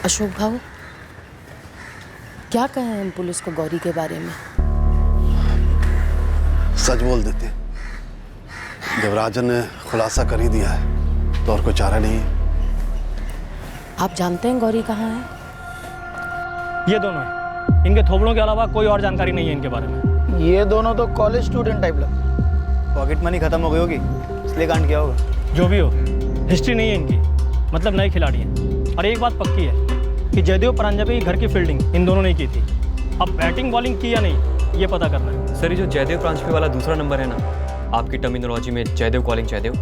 अशोक भाऊ, क्या कहें हम पुलिस को गौरी के बारे में? सच बोल देते। जब राजन ने खुलासा कर ही दिया है तो और कोई चारा नहीं है। आप जानते हैं गौरी कहाँ है? ये दोनों हैं। इनके थोबड़ों के अलावा कोई और जानकारी नहीं है इनके बारे में। ये दोनों तो कॉलेज स्टूडेंट टाइप लगते। पॉकेट मनी खत्म हो गई होगी, इसलिए कांड किया होगा। जो भी हो, हिस्ट्री नहीं है इनकी, मतलब नए खिलाड़ी हैं। और एक बात पक्की है कि जयदेव परांजपे की घर की फील्डिंग इन दोनों ने की थी। अब बैटिंग बॉलिंग की या नहीं, ये पता करना है। सर, ये जो जयदेव परांजपे वाला दूसरा नंबर है ना, आपकी टर्मिनोलॉजी में जयदेव कॉलिंग जयदेव,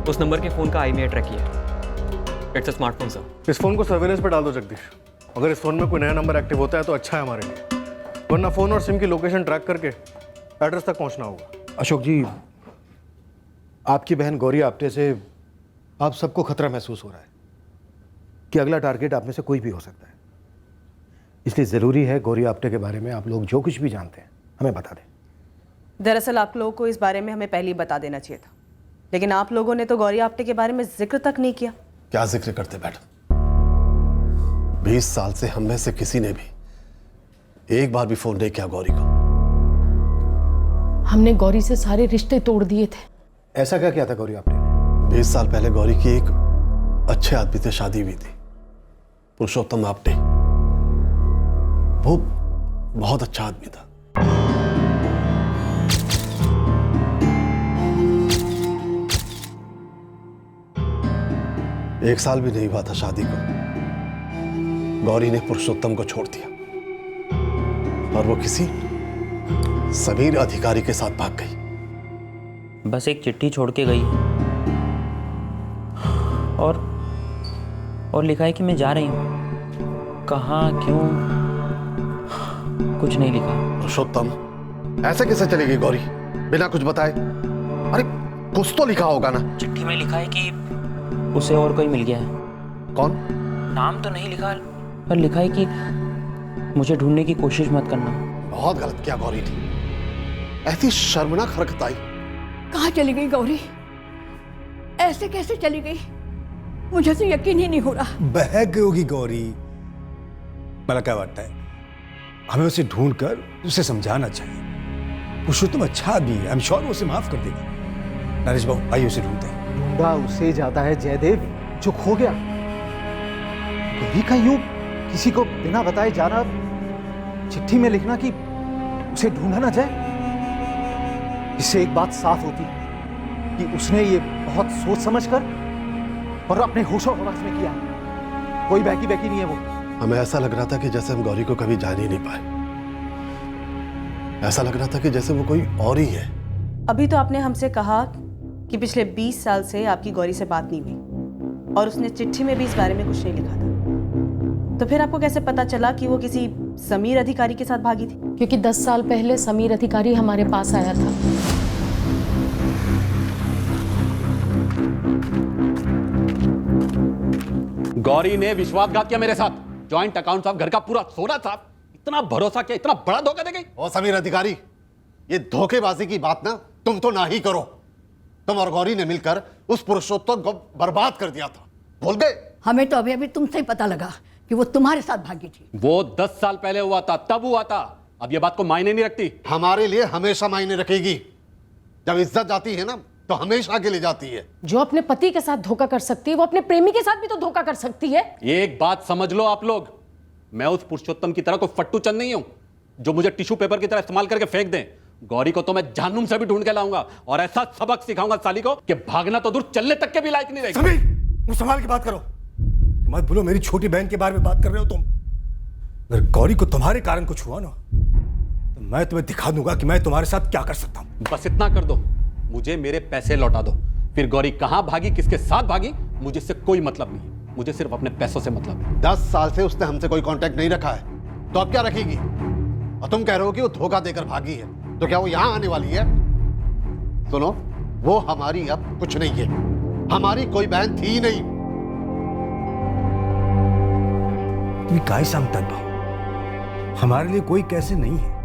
उस नंबर के फ़ोन का IMEI ट्रैक किया है। It's a smartphone sir. इस फ़ोन को सर्वेलेंस पर डाल दो जगदीश। अगर इस फ़ोन में कोई नया नंबर एक्टिव होता है तो अच्छा है हमारे लिए, वरना फ़ोन और सिम की लोकेशन ट्रैक करके एड्रेस तक पहुंचना होगा। अशोक जी, आपकी बहन गौरी आप्टे से आप सबको खतरा महसूस हो रहा है कि अगला टारगेट आप में से कोई भी हो सकता है। इसलिए ज़रूरी है गौरी आप्टे के बारे में आप लोग जो कुछ भी जानते हैं हमें बता दें। दरअसल आप लोगों को इस बारे में हमें पहले ही बता देना चाहिए था, लेकिन आप लोगों ने तो गौरी आप्टे के बारे में जिक्र तक नहीं किया। क्या जिक्र करते मैडम? 20 साल से हम में से किसी ने भी एक बार भी फोन नहीं किया गौरी को। हमने गौरी से सारे रिश्ते तोड़ दिए थे। ऐसा क्या किया था गौरी आप्टे ने? 20 साल पहले गौरी की एक अच्छे आदमी से शादी हुई थी, पुरुषोत्तम आप्टे। वो बहुत अच्छा आदमी था। एक साल भी नहीं हुआ था शादी को, गौरी ने पुरुषोत्तम को छोड़ दिया और वो किसी समीर अधिकारी के साथ भाग गई। बस एक चिट्ठी छोड़ के गई और लिखा है कि मैं जा रही हूँ। कहाँ, क्यों, कुछ नहीं लिखा। पुरुषोत्तम, ऐसे कैसे चलेगी गौरी बिना कुछ बताए? अरे कुछ तो लिखा होगा ना। चिट्ठी में लिखा है कि उसे और कोई मिल गया है। कौन? नाम तो नहीं लिखा, पर लिखा है कि मुझे ढूंढने की कोशिश मत करना। बहुत गलत किया गौरी ने, ऐसी शर्मनाक हरकत आई। कहाँ चली गई गौरी? ऐसे कैसे चली गई? मुझे तो यकीन ही नहीं हो रहा। बह गई होगी गौरी। मला क्या लगता है, हमें उसे ढूंढ कर उसे समझाना चाहिए। पुरुषोत्तम अच्छा आदमी है, आई एम श्योर वो उसे माफ कर देगा। नरेश बाबू, आइए उसे ढूंढते हैं। ढूंढा उसे जाता है जयदेव जो खो गया। गौरी का यूं किसी को बिना बताए जाना, चिट्ठी में लिखना कि उसे ढूंढा ना जाए। इससे एक बात साफ होती कि उसने ये बहुत सोच समझकर और अपने होशो हवास में किया। कोई बैकी नहीं है वो। हमें ऐसा लग रहा था कि जैसे हम गौरी को कभी जान ही नहीं पाए। ऐसा लग रहा था कि जैसे वो कोई और ही है। अभी तो आपने हमसे कहा कि पिछले 20 साल से आपकी गौरी से बात नहीं हुई और उसने चिट्ठी में भी इस बारे में कुछ नहीं लिखा था, तो फिर आपको कैसे पता चला कि वो किसी समीर अधिकारी के साथ भागी थी? क्योंकि 10 साल पहले समीर अधिकारी हमारे पास आया था। गौरी ने विश्वासघात किया मेरे साथ। जॉइंट अकाउंट साहब, घर का पूरा सोना साहब, इतना भरोसा किया, इतना बड़ा धोखा दे गई। ओ समीर अधिकारी, ये धोखेबाजी की बात ना तुम तो ना ही करो। तुम और गौरी ने मिलकर उस पुरुषोत्तम को बर्बाद कर दिया था। बोल दे। हमें तो अभी तुमसे ही पता लगा कि वो तुम्हारे साथ भागी थी। वो 10 साल पहले हुआ था, तब हुआ था। अब ये बात को मायने नहीं रखती। हमारे लिए हमेशा मायने रखेगी। जब इज्जत जाती है ना तो हमेशा के लिए जाती है। जो अपने पति के साथ धोखा कर सकती है वो अपने प्रेमी के साथ भी तो धोखा कर सकती है। एक बात समझ लो आप लोग, मैं उस पुरुषोत्तम की तरह कोई फट्टू चंद नहीं हूं जो मुझे टिश्यू पेपर की तरह इस्तेमाल करके फेंक दें। गौरी को तो मैं जहन्नुम से भी ढूंढ के लाऊंगा और ऐसा सबक सिखाऊंगा साली को कि भागना तो दूर, चलने तक के भी लायक नहीं रहेगी। समीर, मुझे संभाल के बात करो। मत बोलो मेरी छोटी बहन के बारे में बात कर रहे हो तुम। अगर गौरी को तुम्हारे कारण कुछ हुआ ना तो मैं तुम्हें दिखा दूंगा कि मैं तुम्हारे साथ क्या कर सकता हूं। बस इतना कर दो, मुझे मेरे पैसे लौटा दो। फिर गौरी कहां भागी, किसके साथ भागी, मुझे इससे कोई मतलब नहीं। मुझे सिर्फ अपने पैसों से मतलब है। 10 साल से उसने हमसे कोई कांटेक्ट नहीं रखा है, तो अब क्या रखेगी? और तुम कह रहे हो कि वो धोखा देकर भागी है, तो क्या वो यहां आने वाली है? सुनो, वो हमारी अब कुछ नहीं है। हमारी कोई बहन थी ही नहीं। तुम्हें काय सांगतात भाऊ, हमारे लिए कोई कैसे नहीं है।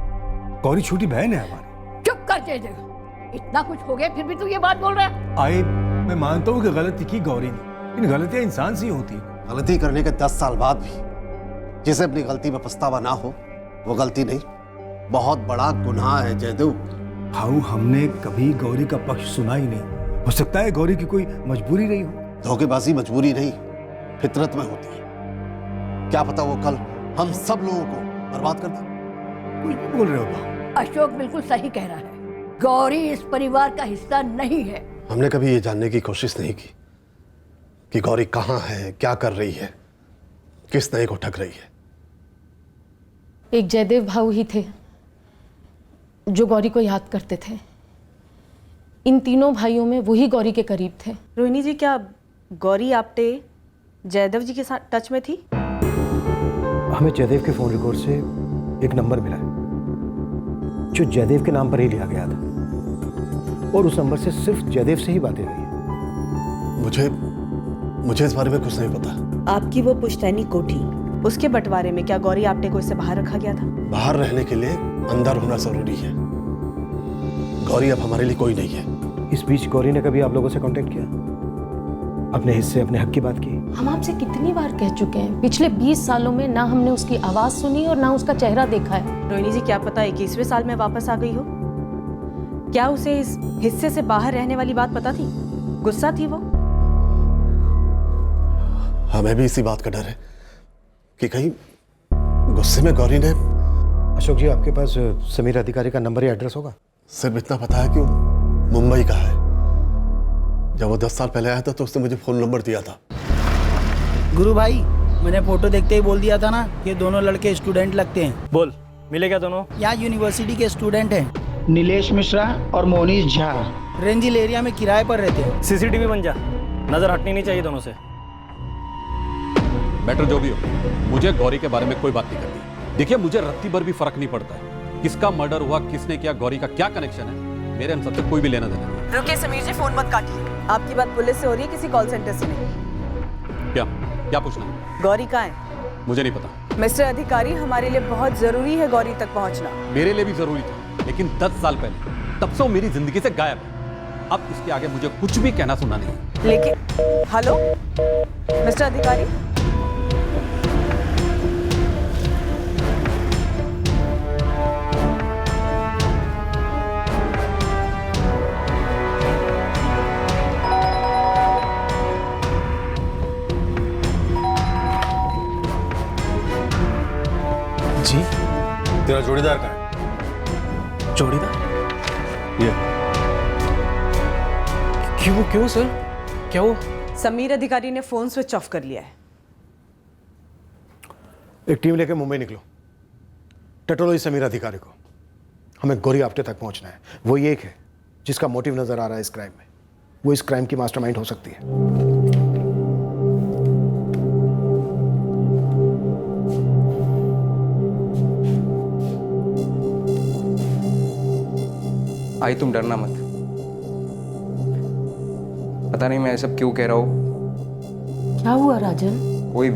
गौरी छोटी बहन है हमारी। चुप कर जयदेव, इतना कुछ हो गया फिर भी तू ये बात बोल रहा है? मैं मानता हूं कि गलती की गौरी ने, इन गलतियां इंसान से ही होती। गलती करने के 10 साल बाद भी जिसे अपनी गलती में पछतावा ना हो, वो गलती नहीं, बहुत बड़ा गुनाह है जयदेव। भाऊ, हमने कभी गौरी का पक्ष सुना ही नहीं। हो सकता है गौरी की कोई मजबूरी रही हो। धोखेबाजी मजबूरी नहीं, फितरत में होती है। क्या पता वो कल हम सब लोगों को बर्बाद कर दे। कुछ भी बोल रहे हो भाऊ। अशोक बिल्कुल सही कह रहा है, गौरी इस परिवार का हिस्सा नहीं है। हमने कभी ये जानने की कोशिश नहीं की कि गौरी कहाँ है, क्या कर रही है, किस नए को ठग रही है। एक जयदेव भाऊ ही थे जो गौरी को याद करते थे। इन तीनों भाइयों में वही गौरी के करीब थे। रोहिणी जी, क्या गौरी आप्टे जयदेव जी के साथ टच में थी? हमें जयदेव के फोन रिकॉर्ड से एक नंबर मिला है जो जयदेव के नाम पर ही लिया गया था, और उस नंबर से सिर्फ जयदेव से ही बातें हुई है। मुझे इस बारे में कुछ नहीं पता। आपकी वो पुश्तैनी कोठी, उसके बंटवारे में क्या गौरी आप्टे को इससे बाहर रखा गया था? बाहर रहने के लिए अंदर होना जरूरी है। गौरी अब हमारे लिए कोई नहीं है। इस बीच गौरी ने कभी आप लोगों से कांटेक्ट किया, अपने हिस्से अपने हक की बात की? हम आपसे कितनी बार कह चुके हैं, पिछले 20 सालों में ना हमने उसकी आवाज सुनी और ना उसका चेहरा देखा है। रोहिणी जी, क्या पता 21वें साल में वापस आ गई हो? क्या उसे इस हिस्से से बाहर रहने वाली बात पता थी? गुस्सा थी वो? हमें भी इसी बात का डर है कि कहीं गुस्से में गौरी ने। अशोक जी, आपके पास समीर अधिकारी का नंबर या एड्रेस होगा? सिर्फ इतना पता है कि वो मुंबई का है। जब वो 10 साल पहले आया था तो उसने मुझे फोन नंबर दिया था। गुरु भाई, मैंने फोटो देखते ही बोल दिया था ना कि दोनों लड़के स्टूडेंट लगते हैं। बोल, मिले क्या दोनों? यहाँ यूनिवर्सिटी के स्टूडेंट हैं। नीलेश मिश्रा और मोनीश झा रेंजिल एरिया में किराए पर रहते हैं। सीसीटीवी बन जा, नजर हटनी नहीं चाहिए दोनों से। बेटर जो भी हो, मुझे गौरी के बारे में कोई बात नहीं करनी। देखिए, मुझे रत्ती भर भी फर्क नहीं पड़ता है किसका मर्डर हुआ, किसने किया, गौरी का क्या कनेक्शन है, मेरे हम सबसे कोई भी लेना देना नहीं। रुकिए समीर जी, फोन मत काटिए। आपकी बात पुलिस से हो रही है, किसी कॉल सेंटर से नहीं। क्या पूछना? गौरी कहाँ है? मुझे नहीं पता। मिस्टर अधिकारी, हमारे लिए बहुत जरूरी है गौरी तक पहुंचना। मेरे लिए भी जरूरी था, लेकिन 10 साल पहले, तब से वो मेरी जिंदगी से गायब है। अब इसके आगे मुझे कुछ भी कहना सुनना नहीं। लेकिन हेलो मिस्टर अधिकारी, जी, तेरा जोड़ीदार कहाँ है? जोड़ीदार? ये क्यों सर, क्या वो? समीर अधिकारी ने फोन स्विच ऑफ कर लिया है। एक टीम लेकर मुंबई निकलो, टटोलो इस समीर अधिकारी को। हमें गौरी आप्टे तक पहुंचना है। वो ये एक है जिसका मोटिव नजर आ रहा है इस क्राइम में। वो इस क्राइम की मास्टरमाइंड हो सकती है। आई, तुम डरना मत। पता नहीं मैं ये सब क्यों कह रहा हूँ। क्या हुआ राजन? कोई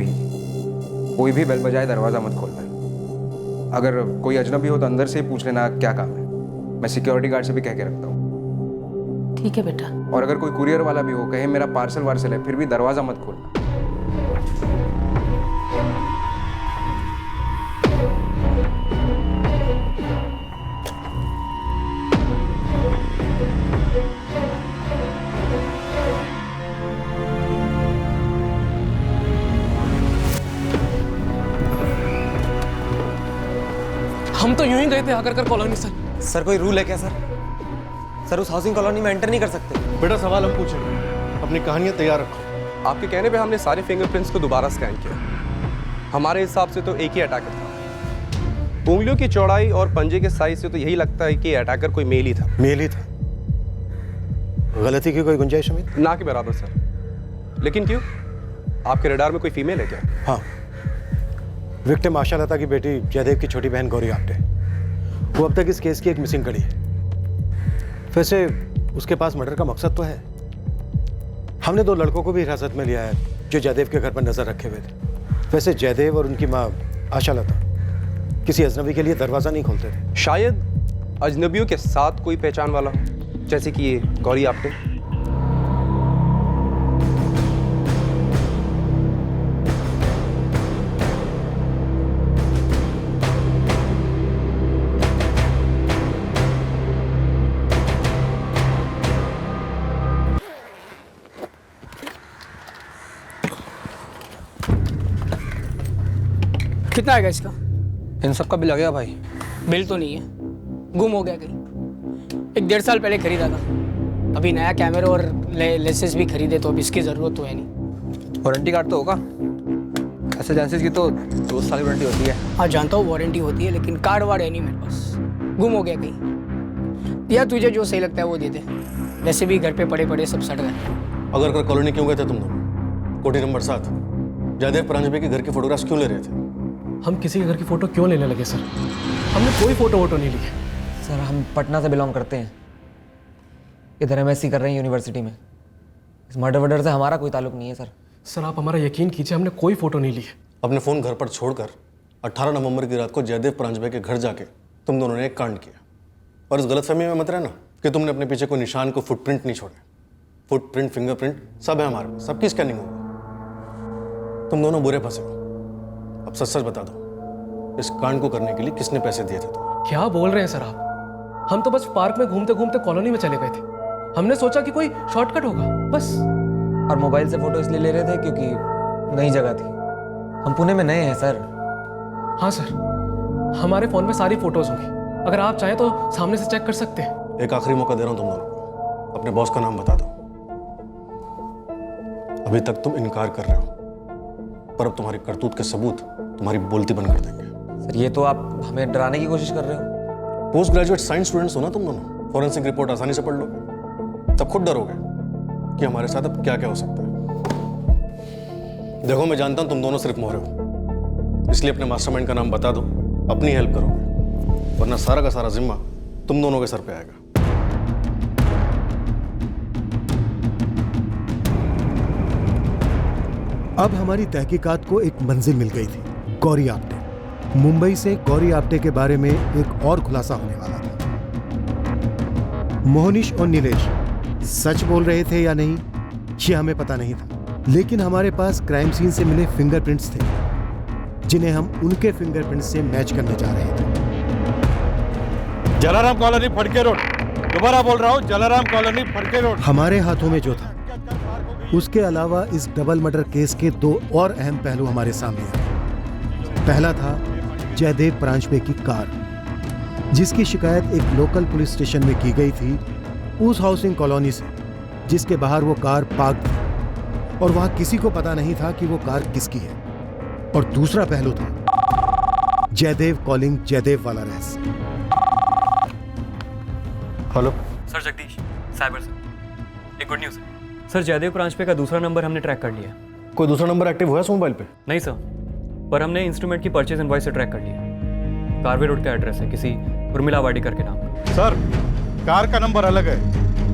भी बेल बजाए दरवाजा मत खोलना। अगर कोई अजनबी हो तो अंदर से ही पूछ लेना क्या काम है। मैं सिक्योरिटी गार्ड से भी कह के रखता हूँ। ठीक है बेटा। और अगर कोई कुरियर वाला भी हो, कहे मेरा पार्सल वार्सल है, फिर भी दरवाजा मत खोलना। हम तो यूं ही गए थे आकर कॉलोनी सर। सर कोई रूल है क्या सर? सर उस हाउसिंग कॉलोनी में एंटर नहीं कर सकते। बेटा सवाल हम पूछेंगे, अपनी कहानियां तैयार रखो। आपके कहने पे हमने सारे फिंगरप्रिंट्स को दोबारा स्कैन किया। हमारे हिसाब से तो एक ही अटैकर था। उंगलियों की चौड़ाई और पंजे के साइज से तो यही लगता है कि अटैकर कोई मेल ही था। मेल ही था? गलती की कोई गुंजाइश अमित? ना के बराबर सर। लेकिन क्यों? आपके रडार में कोई फीमेल है क्या? हाँ, विक्टिम आशा लता की बेटी जयदेव की छोटी बहन गौरी आप्टे। वो अब तक इस केस की एक मिसिंग कड़ी है। वैसे उसके पास मर्डर का मकसद तो है। हमने 2 लड़कों को भी हिरासत में लिया है जो जयदेव के घर पर नजर रखे हुए थे। वैसे जयदेव और उनकी माँ आशा लता किसी अजनबी के लिए दरवाजा नहीं खोलते थे। शायद अजनबियों के साथ कोई पहचान वाला हो, जैसे कि ये गौरी आप्टे। कितना आएगा इसका? इन सब का बिल आ गया भाई। बिल तो नहीं है, गुम हो गया कहीं। 1-1.5 साल पहले खरीदा था, अभी नया कैमरा और लेंसेज भी खरीदे, तो अब इसकी ज़रूरत तो है नहीं। वारंटी कार्ड तो होगा? ऐसे एजेंसीज की तो 2 साल की वारंटी होती है। हाँ जानता हूँ वारंटी होती है, लेकिन कार्ड वार्ड है नहीं मेरे पास, गुम हो गया कहीं। या तुझे जो सही लगता है वो दे दे, वैसे भी घर पे पड़े पड़े सब सड़ गए। अगर कॉलोनी क्यों गए थे तुम दोनों? कोठी नंबर 7 जयदेव परांजपे के घर की फोटोग्राफ्स क्यों ले रहे थे? हम किसी के घर की फ़ोटो क्यों लेने लगे सर? हमने कोई फ़ोटो वोटो नहीं ली। सर हम पटना से बिलोंग करते हैं, इधर MSc कर रहे हैं यूनिवर्सिटी में। इस मर्डर वर्डर से हमारा कोई ताल्लुक नहीं है सर। सर आप हमारा यकीन कीजिए, हमने कोई फ़ोटो नहीं ली है। अपने फ़ोन घर पर छोड़कर 18 नवंबर की रात को जयदेव परांजपे के घर जाके तुम दोनों ने एक कांड किया। और इस गलतफहमी में मत रहना कि तुमने अपने पीछे कोई निशान, को फुटप्रिंट नहीं छोड़े। फुटप्रिंट, फिंगरप्रिंट सब है हमारे पास, सबकी स्कैनिंग होगी। तुम दोनों बुरे फंसे हो। अब सच सच बता दो, इस कांड को करने के लिए किसने पैसे दिए थे तुम्हें? क्या बोल रहे हैं सर आप? हम तो बस पार्क में घूमते घूमते कॉलोनी में चले गए थे। हमने सोचा कि कोई शॉर्टकट होगा, बस। और मोबाइल से फ़ोटो इसलिए ले रहे थे क्योंकि नई जगह थी। हम पुणे में नए हैं सर। हाँ सर, हमारे फ़ोन में सारी फ़ोटोज़ होंगी, अगर आप चाहें तो सामने से चेक कर सकते हैं। एक आखिरी मौका दे रहा हूं तुम दोनों को, अपने बॉस का नाम बता दो। अभी तक तुम इनकार कर रहे हो, पर अब तुम्हारी करतूत के सबूत तुम्हारी बोलती बंद कर देंगे। सर ये तो आप हमें डराने की कोशिश कर रहे हो। पोस्ट ग्रेजुएट साइंस स्टूडेंट्स हो ना तुम दोनों, फॉरेंसिक रिपोर्ट आसानी से पढ़ लोगे, तब खुद डरोगे कि हमारे साथ अब क्या क्या हो सकता है। देखो मैं जानता हूं तुम दोनों सिर्फ मोहरे हो, इसलिए अपने मास्टरमाइंड का नाम बता दो, अपनी हेल्प करोगे, वरना सारा का सारा जिम्मा तुम दोनों के सर पे आएगा। अब हमारी तहकीकात को एक मंजिल मिल गई थी, गौरी आप्टे। मुंबई से गौरी आप्टे के बारे में एक और खुलासा होने वाला था। मोहनीश और नीलेश सच बोल रहे थे या नहीं, ये हमें पता नहीं था, लेकिन हमारे पास क्राइम सीन से मिले फिंगरप्रिंट्स थे, जिन्हें हम उनके फिंगरप्रिंट्स से मैच करने जा रहे थे। जलाराम कॉलोनी फड़के रोड, दोबारा बोल रहा हूँ, जलाराम कॉलोनी फड़के रोड। हमारे हाथों में जो था, उसके अलावा इस डबल मर्डर केस के 2 और अहम पहलू हमारे सामने आए। पहला था जयदेव परांजपे की कार, जिसकी शिकायत एक लोकल पुलिस स्टेशन में की गई थी, उस हाउसिंग कॉलोनी से जिसके बाहर वो कार पार्क थी, और वहां किसी को पता नहीं था कि वो कार किसकी है। और दूसरा पहलू था जयदेव कॉलिंग जयदेव वाला रहस्य। हेलो सर, जगदीश साइबर से एक गुड न्यूज़ है सर। जयदेव परांजपे का दूसरा नंबर हमने ट्रैक कर लिया। कोई दूसरा नंबर एक्टिव हुआ है मोबाइल पे? नहीं सर, पर हमने इंस्ट्रूमेंट की परचेज इनवॉइस से ट्रैक कर लिया। कारवे रोड का एड्रेस है, किसी उर्मिला वाडीकर के नाम का। सर कार का नंबर अलग है,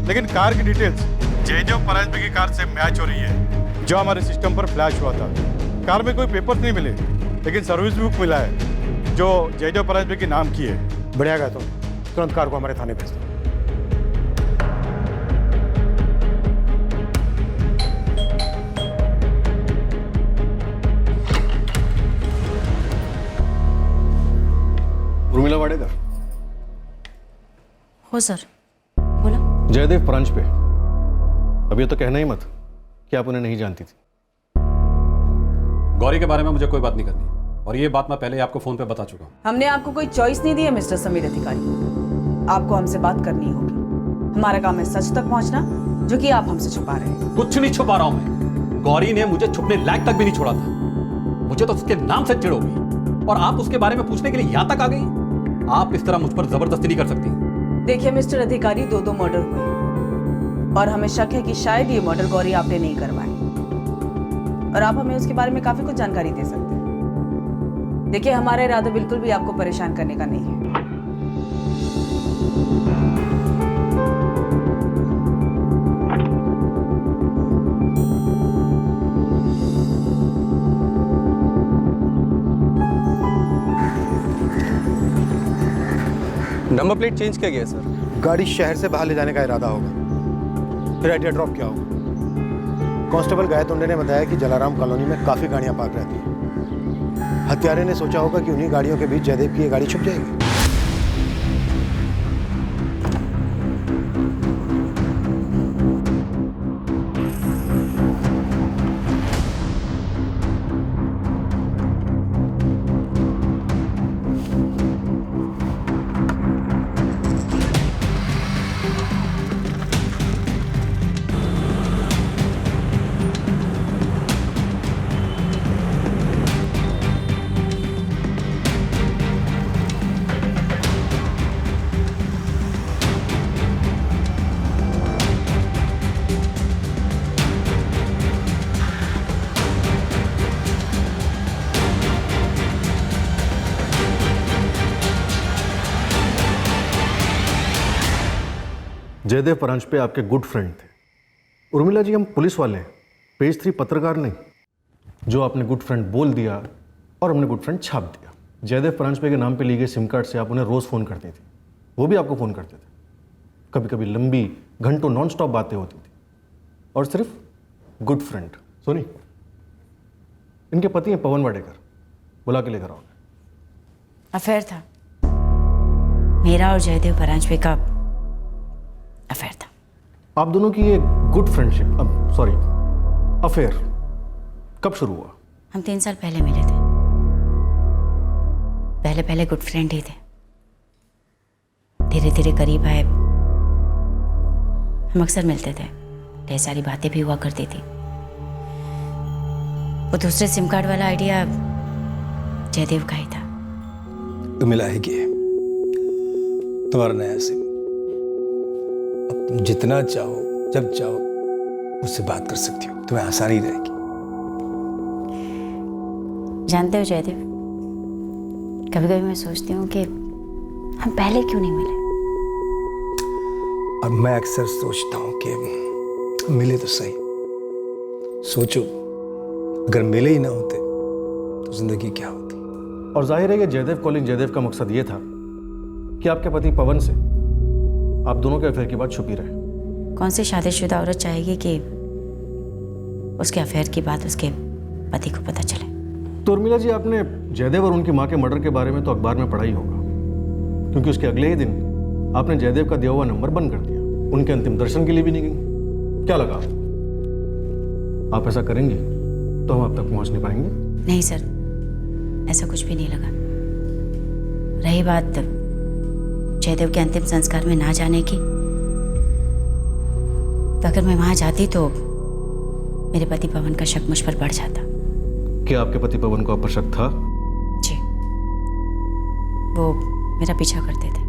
लेकिन कार की डिटेल्स जयदेव परांजपे की कार से मैच हो रही है, जो हमारे सिस्टम पर फ्लैश हुआ था। कार में कोई पेपर्स नहीं मिले, लेकिन सर्विस बुक मिला है, जो जयदेव परांजपे के नाम की है। बढ़िया गया, तुरंत कार को हमारे थाने भेज दो। उर्मिला वाडेकर? हो सर, बोला। जयदेव परांजपे, अब ये तो कहना ही मत कि आप उन्हें नहीं जानती थी। गौरी के बारे में मुझे कोई बात नहीं करनी, और ये बात मैं पहले ही आपको फोन पे बता चुका हूँ। हमने आपको कोई चॉइस नहीं दी है मिस्टर समीर अधिकारी, आपको हमसे बात करनी होगी। हमारा काम है सच तक पहुंचना, जो कि आप हमसे छुपा रहे हैं। कुछ नहीं छुपा रहा हूं मैं। गौरी ने मुझे छुपने लायक तक भी नहीं छोड़ा था। मुझे तो उसके नाम से चिढ़ हो गई, और आप उसके बारे में पूछने के लिए यहां तक आ गई। आप इस तरह मुझ पर जबरदस्ती नहीं कर सकती। देखिए मिस्टर अधिकारी, 2 मर्डर हुए, और हमें शक है कि शायद ये मर्डर गौरी आपने नहीं करवाए, और आप हमें उसके बारे में काफी कुछ जानकारी दे सकते हैं। देखिए हमारा इरादा बिल्कुल भी आपको परेशान करने का नहीं है। नंबर प्लेट चेंज किया गया सर। गाड़ी शहर से बाहर ले जाने का इरादा होगा, फिर आइडिया ड्रॉप किया होगा। कांस्टेबल गायतोंडे ने बताया कि जलाराम कॉलोनी में काफ़ी गाड़ियां पार्क रहती हैं। हत्यारे ने सोचा होगा कि उन्हीं गाड़ियों के बीच जयदेव की ये गाड़ी छुप जाएगी। जयदेव परांजपे आपके गुड फ्रेंड थे। उर्मिला जी, हम पुलिस वाले हैं, पेज 3 पत्रकार नहीं। जो आपने गुड फ्रेंड बोल दिया और हमने गुड फ्रेंड छाप दिया। जयदेव परांजपे के नाम पे ली गई सिम कार्ड से आप उन्हें रोज़ फ़ोन करती थी, वो भी आपको फ़ोन करते थे। कभी कभी लंबी घंटों नॉन स्टॉप बातें होती थी, और सिर्फ गुड फ्रेंड। सोनी, इनके पति हैं पवन वाडेकर, बुला के लेकर आओ। अफेयर था मेरा और जयदेव परांजपे का, अफेयर था। आप दोनों की ये गुड फ्रेंडशिप, सॉरी अफेयर, कब शुरू हुआ? हम 3 साल पहले मिले थे। पहले गुड फ्रेंड ही थे, धीरे धीरे करीब आए। हम अक्सर मिलते थे, ढेर सारी बातें भी हुआ करती थी। वो दूसरे सिम कार्ड वाला आइडिया जयदेव का ही था। तो मिला है कि तुम्हारा नया सिम, अब तुम जितना चाहो जब चाहो उससे बात कर सकती हो, तुम्हें आसानी रहेगी। जानते हो जयदेव, कभी कभी मैं सोचती हूँ कि हम पहले क्यों नहीं मिले। और मैं अक्सर सोचता हूँ कि मिले तो सही। सोचो, अगर मिले ही ना होते तो जिंदगी क्या होती। और जाहिर है कि जयदेव कॉलिंग जयदेव का मकसद ये था कि आपके पति पवन से आप दोनों के अफेयर की बात छुपी रहे। कौन सी शादीशुदा औरत चाहेगी कि उसके अफेयर की बात उसके पति को पता चले। तो उर्मिला जी, आपने जयदेव और उनकी माँ के मर्डर के बारे में तो अखबार में पढ़ा ही होगा, क्योंकि उसके अगले ही दिन आपने जयदेव का दिया हुआ नंबर बंद कर दिया। उनके अंतिम दर्शन के लिए भी नहीं गई। क्या लगा, आप ऐसा करेंगी तो हम अब तक पहुंच नहीं पाएंगे? नहीं सर, ऐसा कुछ भी नहीं लगा। रही बात जयदेव के अंतिम संस्कार में ना जाने की, तो अगर मैं वहां जाती तो मेरे पति पवन का शक मुझ पर बढ़ जाता। क्या आपके पति पवन को आप पर शक था? जी, वो मेरा पीछा करते थे।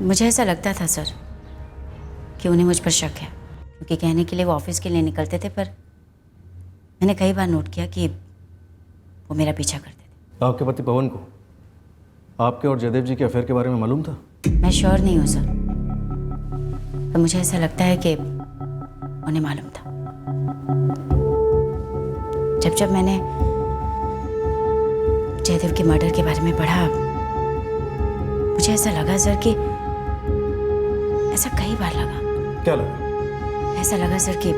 मुझे ऐसा लगता था सर कि उन्हें मुझ पर शक है, क्योंकि कहने के लिए वो ऑफिस के लिए निकलते थे, पर मैंने कई बार नोट किया कि वो मेरा पीछा करते थे। आपके पति पवन को आपके और जयदेव जी के अफेयर के बारे में मालूम था? मैं श्योर नहीं हूँ सर, पर मुझे ऐसा लगता है कि उन्हें मालूम था। जब मैंने जयदेव के मर्डर के बारे में पढ़ा, मुझे ऐसा लगा सर कि ऐसा कई बार लगा। क्या लगा? ऐसा लगा सर कि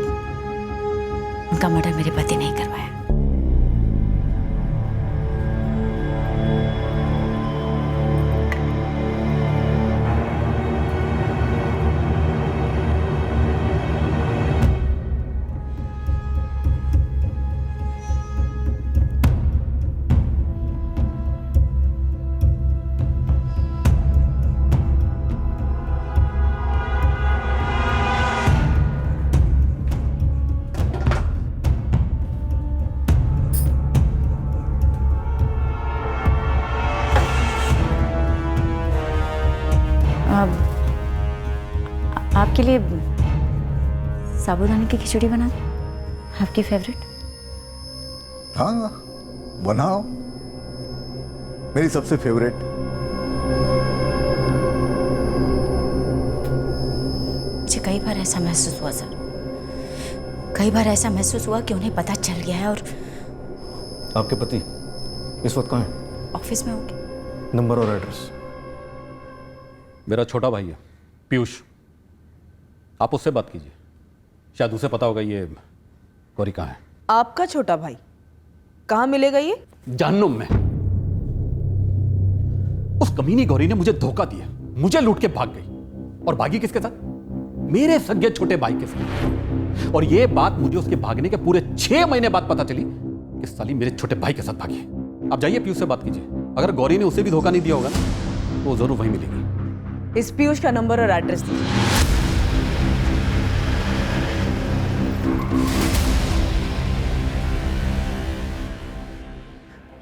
उनका मर्डर मेरे पति ने ही करवाया। आपके लिए साबूदाने की खिचड़ी बना दूं? आपकी फेवरेट? हाँ, बनाओ, मेरी सबसे फेवरेट। मुझे कई बार ऐसा महसूस हुआ सर, कई बार ऐसा महसूस हुआ कि उन्हें पता चल गया है। और आपके पति इस वक्त कहाँ हैं? ऑफिस में होंगे। नंबर और एड्रेस? मेरा छोटा भाई है पीयूष, आप उससे बात कीजिए, शायद उसे पता होगा ये गौरी कहाँ है। आपका छोटा भाई कहाँ मिलेगा ये? जहन्नुम में। उस कमीनी गौरी ने मुझे धोखा दिया, मुझे लूट के भाग गई। और भागी किसके साथ? मेरे सगे छोटे भाई के साथ। और ये बात मुझे उसके भागने के पूरे 6 महीने बाद पता चली कि साली मेरे छोटे भाई के साथ भागी है। आप जाइए पीयूष से बात कीजिए, अगर गौरी ने उसे भी धोखा नहीं दिया होगा ना, तो वो जरूर वहीं मिलेगी। इस पीयूष का नंबर और एड्रेस दीजिए।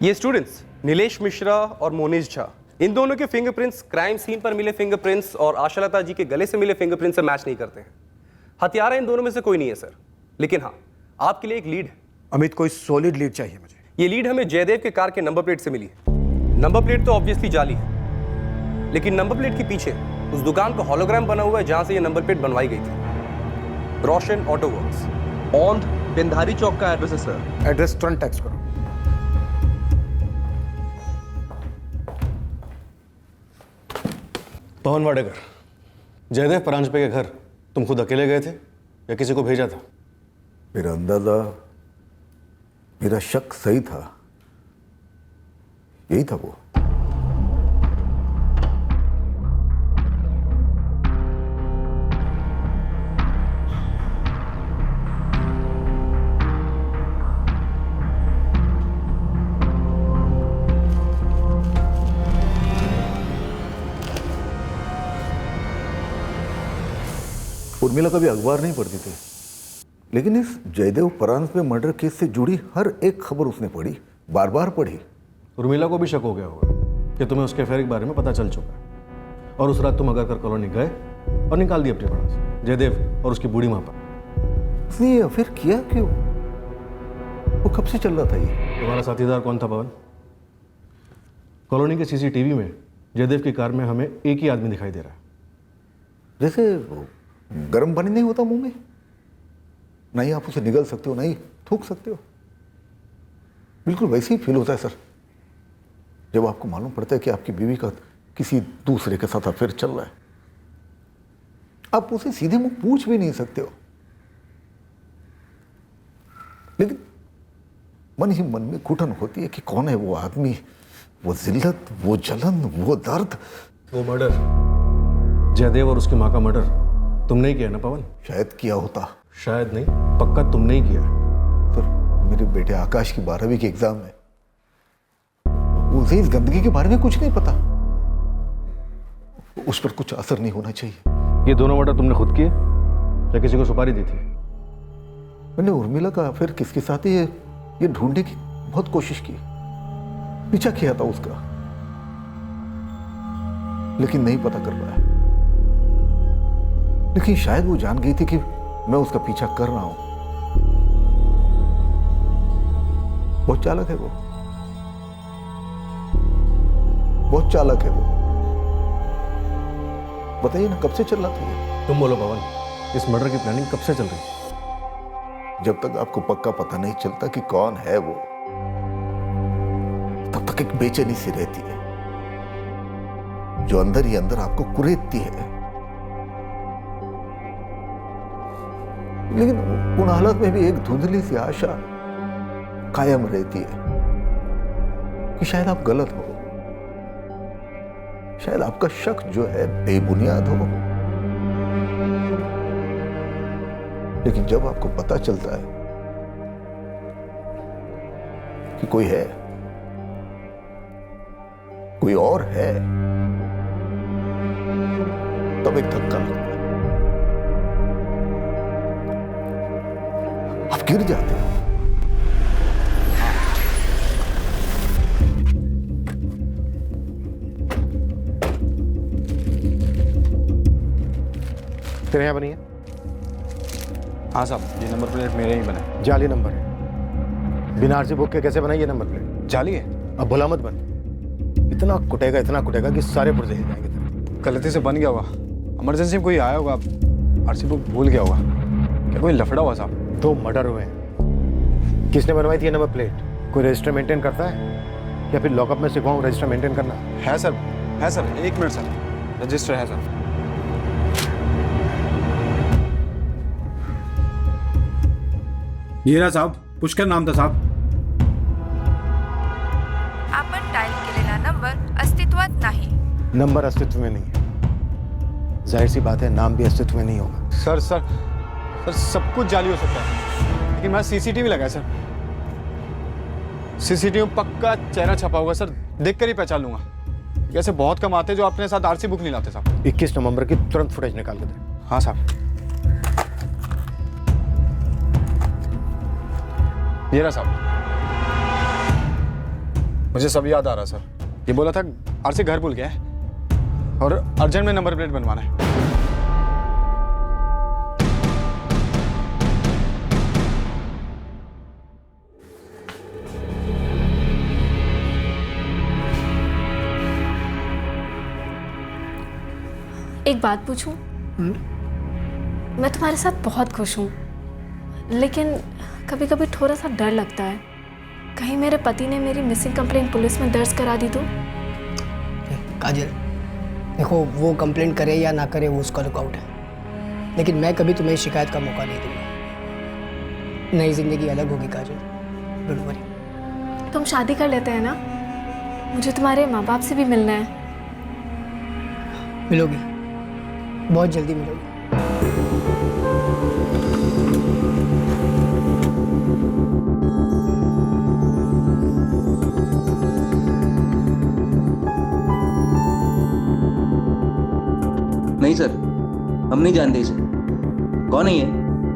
ये स्टूडेंट्स नीलेश मिश्रा और मोनीश झा, इन दोनों के फिंगरप्रिंट्स क्राइम सीन पर मिले फिंगरप्रिंट्स और आशालता जी के गले से मिले फिंगरप्रिंट्स से मैच नहीं करते हैं। हत्यारा इन दोनों में से कोई नहीं है सर, लेकिन हाँ आपके लिए एक लीड है। अमित, कोई सॉलिड लीड चाहिए मुझे। ये लीड हमें जयदेव के कार के नंबर प्लेट से मिली है। नंबर प्लेट तो ऑब्वियसली जाली है, लेकिन नंबर प्लेट के पीछे उस दुकान का हॉलोग्राम बना हुआ है जहां से ये नंबर प्लेट बनवाई गई थी। रोशन ऑटो वर्क्स, ऑन बिंधारी चौक का एड्रेस है सर। एड्रेस तुरंत टेक्स्ट करो। पवन वाडेकर, जयदेव परांजपे के घर तुम खुद अकेले गए थे या किसी को भेजा था? मेरा अंदाजा, मेरा शक सही था, यही था वो। उर्मिला कभी अखबार नहीं पढ़ती थी, लेकिन इस जयदेव परांजपे मर्डर केस से जुड़ी हर एक खबर उसने पढ़ी, बार बार पढ़ी। उर्मिला को भी शक हो गया होगा कि तुम्हें उसके अफेयर के बारे में पता चल चुका है, और उस रात तुम अगर कॉलोनी गए और निकाल दिया अपने पास जयदेव और उसकी बूढ़ी माँ पर। उसने ये अफेयर किया क्यों? वो कब से चल रहा था ये? तुम्हारा साथीदार कौन था पवन? कॉलोनी के सीसीटीवी में जयदेव की कार में हमें एक ही आदमी दिखाई दे रहा है। जैसे गर्म पानी नहीं होता मुंह में, नहीं आप उसे निगल सकते हो, नहीं थूक सकते हो, बिल्कुल वैसे ही फील होता है सर जब आपको मालूम पड़ता है कि आपकी बीवी का किसी दूसरे के साथ अफेयर चल रहा है। आप उसे सीधे मुंह पूछ भी नहीं सकते हो, लेकिन मन ही मन में घुटन होती है कि कौन है वो आदमी, वो जिल्लत, वो जलन, वो दर्द। वो मर्डर, जयदेव और उसकी माँ का मर्डर तुमने ही किया ना पवन? शायद किया होता। शायद नहीं, पक्का तुमने ही किया। सर, मेरे बेटे आकाश की 12वीं के एग्जाम में उसे इस गंदगी के बारे में कुछ नहीं पता, उस पर कुछ असर नहीं होना चाहिए। ये दोनों मर्डर तुमने खुद किए या किसी को सुपारी दी थी? मैंने उर्मिला का अफेयर किसके साथ है ये ढूंढने की बहुत कोशिश की, पीछा किया था उसका, लेकिन नहीं पता कर पाया। लेकिन शायद वो जान गई थी कि मैं उसका पीछा कर रहा हूं। बहुत चालाक है वो, बहुत चालाक है वो। बताइए ना, कब से चल रहा था ये? तुम बोलो पवन, इस मर्डर की प्लानिंग कब से चल रही? जब तक आपको पक्का पता नहीं चलता कि कौन है वो, तब तक एक बेचैनी सी रहती है जो अंदर ही अंदर आपको कुरेदती है। लेकिन उन हालत में भी एक धुंधली सी आशा कायम रहती है कि शायद आप गलत हो, शायद आपका शक जो है बेबुनियाद हो। लेकिन जब आपको पता चलता है कि कोई है, कोई और है, तब एक धक्का लगता है, आप गिर जाते हो। तेरे यहाँ बनी है? हाँ साहब, ये नंबर प्लेट मेरे ही बना है। जाली नंबर है। बिना आरसी बुक के कैसे बनाई ये नंबर प्लेट? जाली है। अब भुला मत बन, इतना कुटेगा कि सारे पुर्जे हिल जाएंगे तेरे। गलती से बन गया होगा, इमरजेंसी में कोई आया होगा, आरसी बुक भूल गया होगा। क्या कोई लफड़ा हुआ साहब? 2 मर्डर हुए हैं। किसने बनवाई थी ये नंबर प्लेट? कोई रजिस्टर मेंटेन करता है या फिर लॉकअप में सिखाऊं रजिस्टर मेंटेन करना? है सर, है सर, 1 मिनट सर, रजिस्टर है सर। ये रहा साहब, पुष्कर नाम था साहब। आपण डायल केलेला नंबर अस्तित्वात नाही। नंबर अस्तित्व में नहीं है, जाहिर सी बात है नाम भी अस्तित्व में नहीं होगा। सर सब कुछ जाली हो सकता है, लेकिन मैं सीसीटीवी लगाया सर। सीसीटीवी में पक्का चेहरा छपा होगा सर, देखकर ही पहचान लूंगा। ऐसे बहुत कम आते जो अपने साथ आरसी बुक नहीं लाते साहब। 21 नवंबर की तुरंत फुटेज निकाल के दे। हाँ साहब, ये रहा साहब। मुझे सब याद आ रहा सर। ये बोला था आरसी घर भूल गया है और अर्जेंट में नंबर प्लेट बनवाना है। एक बात पूछूं? मैं तुम्हारे साथ बहुत खुश हूँ, लेकिन कभी कभी थोड़ा सा डर लगता है कहीं मेरे पति ने मेरी मिसिंग कंप्लेंट पुलिस में दर्ज करा दी तो। काजल, देखो वो कंप्लेंट करे या ना करे वो उसका लुकआउट है, लेकिन मैं कभी तुम्हें शिकायत का मौका नहीं दूंगा। नई जिंदगी अलग होगी काजल, डोंट वरी। तुम शादी कर लेते हैं ना? मुझे तुम्हारे माँ बाप से भी मिलना है। मिलोगी, बहुत जल्दी मिलोगी। नहीं सर, हम नहीं जानते इसे। कौन है ये?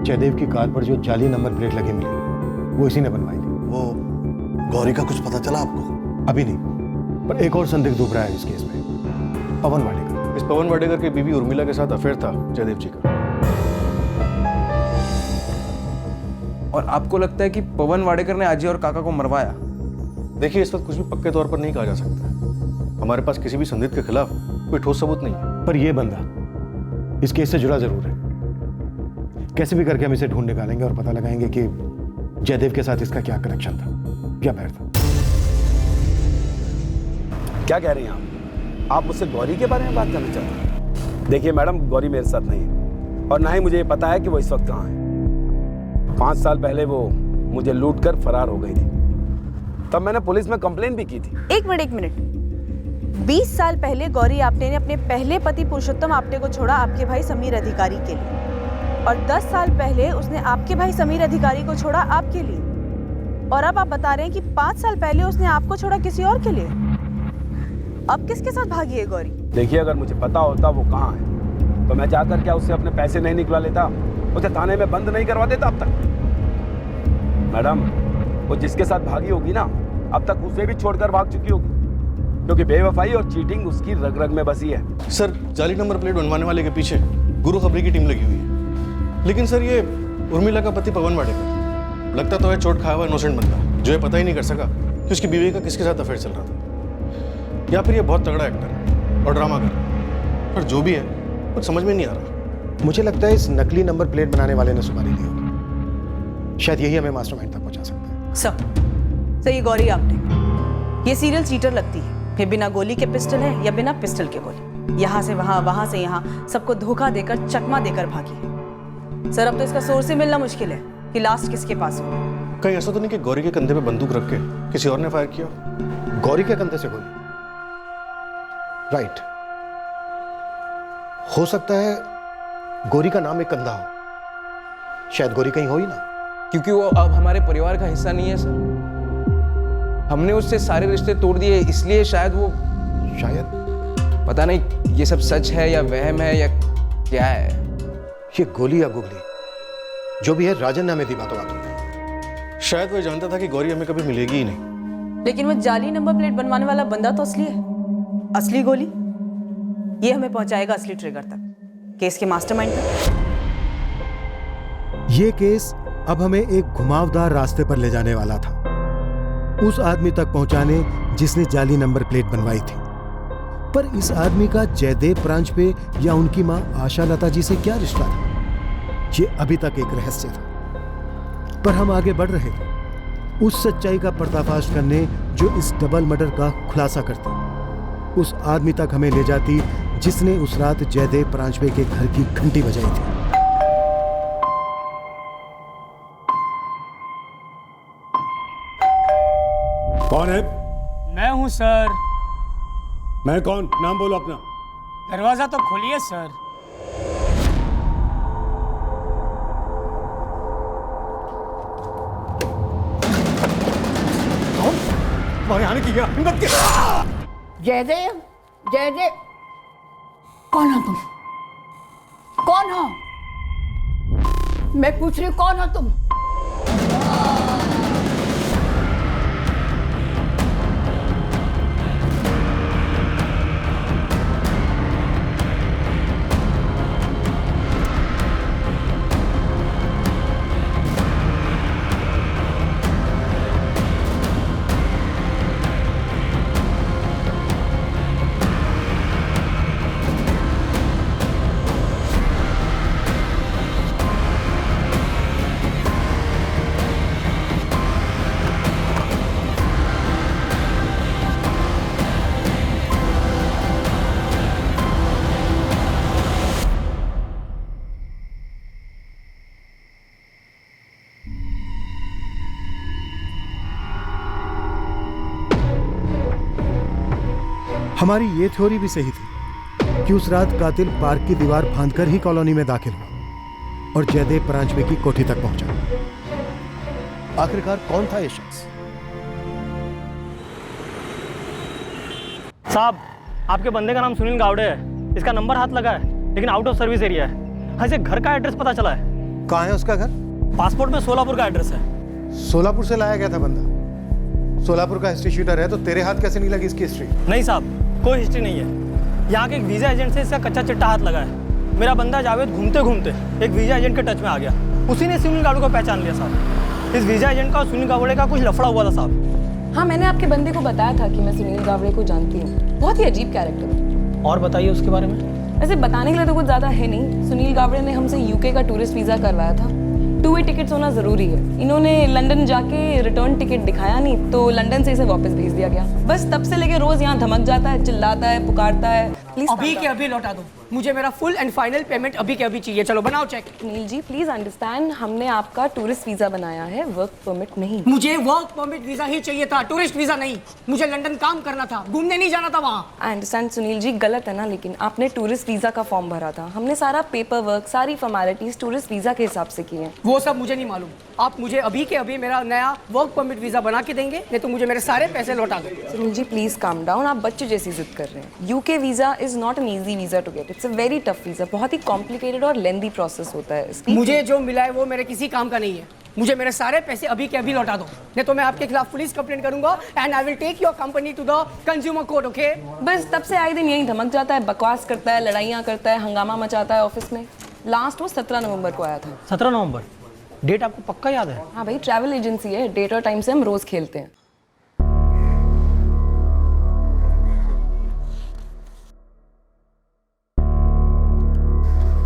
जयदेव की कार पर जो जाली नंबर प्लेट लगी मिली, वो इसी ने बनवाई थी। वो गौरी का कुछ पता चला आपको? अभी नहीं, पर एक और संदिग्ध उभरा है इस केस में, पवन वाडेकर। इस पवन वाडेकर की बीवी उर्मिला के साथ अफेयर था जयदेव जी का। और आपको लगता है कि पवन वाडेकर ने अजय और काका को मरवाया? देखिए, इस वक्त कुछ भी पक्के तौर पर नहीं कहा जा सकता। हमारे पास किसी भी संदिग्ध के खिलाफ कोई ठोस सबूत नहीं है। पर यह बंदा इस केस से जुड़ा जरूर है। कैसे भी करके हम इसे ढूंढ निकालेंगे और पता लगाएंगे कि जयदेव के साथ इसका क्या कनेक्शन था, क्या बैर था। क्या कह रही हैं आप मुझसे गौरी के बारे में बात करना चाहते हैं? देखिए मैडम, गौरी मेरे साथ नहीं है और ना ही मुझे ये पता है कि वो इस वक्त कहाँ है। 5 साल पहले वो मुझे लूट कर फरार हो गई थी, तब मैंने पुलिस में कंप्लेन भी की थी। एक मिनट। 20 साल पहले गौरी आपटे ने अपने पहले पति पुरुषोत्तम आपटे को छोड़ा आपके भाई समीर अधिकारी के लिए, और 10 साल पहले उसने आपके भाई समीर अधिकारी को छोड़ा आपके लिए, और अब आप बता रहे हैं कि 5 साल पहले उसने आपको छोड़ा किसी और के लिए। अब किसके साथ भागी है गौरी? देखिए, अगर मुझे पता होता वो कहाँ है तो मैं जाकर क्या उससे अपने पैसे नहीं निकला लेता, उसे थाने में बंद नहीं करवा देता अब तक। मैडम, वो जिसके साथ भागी होगी ना, अब तक उसे भी छोड़कर भाग चुकी होगी, क्योंकि बेवफाई और चीटिंग उसकी रग रग में बसी है। सर, जाली नंबर प्लेट बनवाने वाले के पीछे गुरु खबरी की टीम लगी हुई है, लेकिन सर ये उर्मिला का पति पवन वाडेकर लगता तो है चोट खाया हुआ इनोसेंट बंदा, जो ये पता ही नहीं कर सका कि उसकी बीवी का किसके साथ अफेयर चल रहा था, या फिर ये बहुत तगड़ा एक्टर है और ड्रामा कर रहा है। पर जो भी है कुछ समझ में नहीं आ रहा। मुझे लगता है इस नकली नंबर प्लेट बनाने वाले ने सुपारी दी होगी। शायद यही हमें मास्टरमाइंड तक पहुंचा सकता है। सर ये गौरी आपटे, ये सीरियल चीटर लगती है। फिर बिना गोली के पिस्टल है या बिना पिस्टल के गोली, यहाँ से वहाँ, वहाँ से यहाँ, सबको धोखा देकर, चकमा देकर भागी है। सर अब तो इसका सोर्स ही मिलना मुश्किल है कि लास्ट किसके पास हो। कहीं ऐसा तो नहीं कि गौरी के कंधे पे बंदूक रख के किसी और ने फायर किया? गौरी के कंधे से गोली? राइट, हो सकता है गौरी का नाम एक कंधा हो। शायद गौरी कहीं हो ही ना, क्योंकि वो अब हमारे परिवार का हिस्सा नहीं है सर। हमने उससे सारे रिश्ते तोड़ दिए, इसलिए शायद पता नहीं ये सब सच है या वहम है या क्या है। ये गोली या गुगली जो भी है, राजन ने हमें दी बातों बातों में। शायद वो जानता था कि गौरी हमें कभी मिलेगी ही नहीं। लेकिन वो जाली नंबर प्लेट बनवाने वाला बंदा तो असली है। असली गोली, ये हमें पहुंचाएगा असली ट्रिगर तक, केस के मास्टरमाइंड तक। ये केस अब हमें एक घुमावदार रास्ते पर ले जाने वाला था, उस आदमी तक पहुंचाने जिसने जाली नंबर प्लेट बनवाई थी। पर इस आदमी का जयदेव प्रांजपे या उनकी मां आशा लता जी से क्या रिश्ता था, ये अभी तक एक रहस्य था। पर हम आगे बढ़ रहे थे उस सच्चाई का पर्दाफाश करने जो इस डबल मर्डर का खुलासा करती, उस आदमी तक हमें ले जाती जिसने उस रात जयदेव प्रांजपे के घर की घंटी बजाई थी। कौन है? मैं हूं सर। मैं कौन? नाम बोलो अपना। दरवाजा तो खोलिए सर। आने की क्या हिम्मत? जयदेव, जयदेव, कौन हो तुम? कौन हो? मैं पूछ रही हूं, कौन हो तुम? हमारी ये थ्योरी भी सही थी कि उस रात कातिल पार्क की दीवार फांदकर ही कॉलोनी में दाखिल हुआ और जयदेव परांजपे की कोठी तक पहुंचा। आखिरकार कौन था ये शख्स? साहब, आपके बंदे का नाम सुनील गावड़े है। इसका नंबर हाथ लगा है, लेकिन आउट ऑफ सर्विस एरिया है। हाँ, इसे घर का एड्रेस पता चला है। कहाँ है उसका घर? पासपोर्ट में सोलापुर का एड्रेस है। सोलापुर से लाया गया था बंदा। सोलापुर का हिस्ट्री शीटर है, तो तेरे हाथ कैसे नहीं लगी इसकी हिस्ट्री? नहीं साहब, कोई हिस्ट्री नहीं है। यहाँ के एक वीज़ा एजेंट से इसका कच्चा चिट्टा हाथ लगा है। मेरा बंदा जावेद घूमते घूमते एक वीज़ा एजेंट के टच में आ गया। उसी ने सुनील गावड़े को पहचान लिया साहब। इस वीज़ा एजेंट का और सुनील गावड़े का कुछ लफड़ा हुआ था साहब। हाँ, मैंने आपके बंदे को बताया था कि मैं सुनील गावड़े को जानती हूँ। बहुत ही अजीब कैरेक्टर है। और बताइए उसके बारे में। वैसे बताने के लिए तो कुछ ज़्यादा है नहीं। सुनील गावड़े ने हमसे यूके का टूरिस्ट वीज़ा करवाया था। 2 वे टिकट्स होना ज़रूरी है। इन्होंने लंदन जाके रिटर्न टिकट दिखाया नहीं, तो लंदन से इसे वापस भेज दिया गया। बस तब से लेके रोज़ यहाँ धमक जाता है, चिल्लाता है, पुकारता है। प्लीज़ अभी के अभी लौटा दो। मुझे मेरा फुल एंड फाइनल पेमेंट अभी के अभी चाहिए। चलो बनाओ cheque. Sunil ji, please understand, हमने आपका टूरिस्ट वीज़ा बनाया है, वर्क परमिट नहीं। मुझे वर्क परमिट वीजा ही चाहिए था, टूरिस्ट वीजा नहीं। मुझे लंदन काम करना था, घूमने नहीं जाना था वहाँ। आई अंडरस्टैंड सुनील जी, गलत है ना, लेकिन आपने टूरिस्ट वीज़ा का फॉर्म भरा था। हमने सारा पेपर वर्क, सारी फॉर्मेलिटीज़ टूरिस्ट वीज़ा के हिसाब से की हैं। वो सब मुझे नहीं मालूम। आप मुझे अभी के अभी मेरा नया वर्क परमिट वीजा बना के देंगे, नहीं तो मुझे मेरे सारे पैसे लौटा दो। Sunil ji, please calm down. आप बच्चे जैसी जिद कर रहे हैं। UK visa is not an easy visa to get. It's a very tough visa. बहुत ही कॉम्प्लिकेटेड और लेंदी प्रोसेस होता है इसकी। मुझे जो मिला है वो मेरे किसी काम का नहीं है। मुझे मेरे सारे पैसे अभी के अभी लौटा दो, नहीं तो मैं आपके खिलाफ पुलिस कंप्लेंट करूंगा and I will take your company to the consumer court. Okay? बस तब से आए दिन यही धमक जाता है, बकवास करता है, लड़ाइयाँ करता है, हंगामा मचाता है ऑफिस में। लास्ट वो 17 नवंबर को आया था। 17 नवंबर? डेट आपको पक्का याद है? हाँ भाई, ट्रैवल एजेंसी है, डेट और टाइम से हम रोज खेलते हैं।